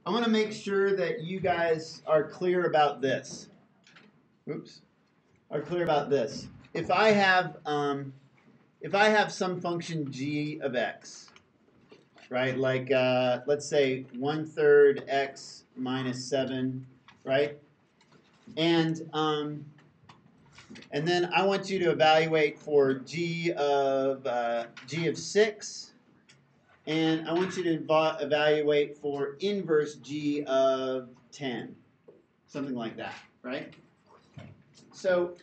I want to make sure that you guys are clear about this. Oops. Are clear about this. If I have some function g of x, right? Like let's say 1/3 x minus 7, right? And then I want you to evaluate for g of 6. And I want you to evaluate for inverse g of 10, something like that, right? So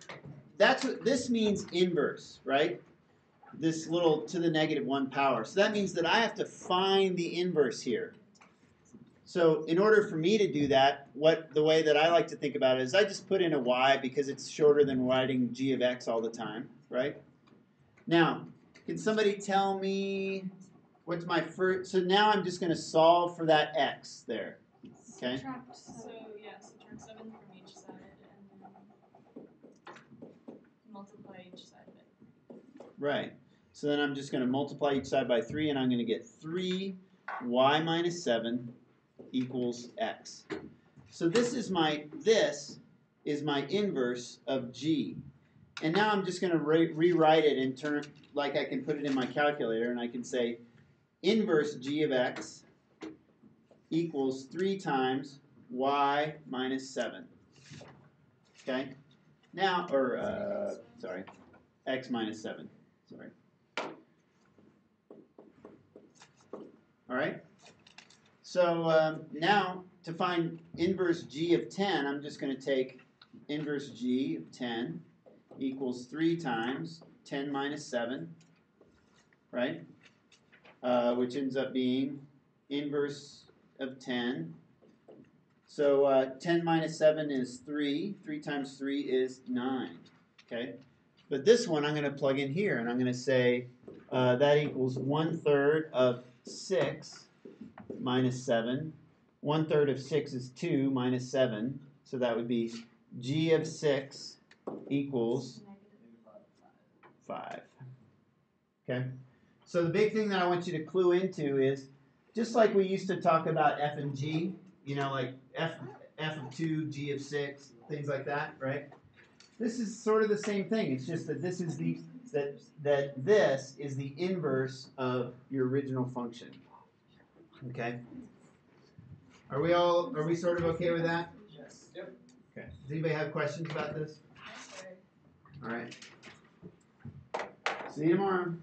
that's what this means, inverse, right? This little to the negative 1 power. So that means that I have to find the inverse here. So in order for me to do that, the way that I like to think about it is I just put in a y because it's shorter than writing g of x all the time, right? Now, can somebody tell me what's my first? So now I'm just going to solve for that x there. Okay. Subtract 7 from each side and then multiply each side of it. Right. So then I'm just going to multiply each side by 3, and I'm going to get 3y minus 7 equals x. So this is my inverse of g. And now I'm just going to rewrite it in terms, like I can put it in my calculator, and I can say inverse g of x equals 3 times y minus 7. Okay? Now, x minus 7. Sorry. All right? So now, to find inverse g of 10, I'm just going to take inverse g of 10 equals 3 times 10 minus 7, right? Which ends up being inverse of 10. So 10 minus 7 is 3. 3 times 3 is 9. Okay? But this one I'm going to plug in here, and I'm going to say that equals 1/3 of 6 minus 7. 1/3 of 6 is 2 minus 7. So that would be g of 6 equals 5. Okay? So the big thing that I want you to clue into is, just like we used to talk about f and g, you know, like f of 2, g of 6, things like that, right? This is sort of the same thing. It's just that this is this is the inverse of your original function. Okay? Are we sort of okay with that? Yes. Yep. Okay. Does anybody have questions about this? Yes, sir. All right. See you tomorrow.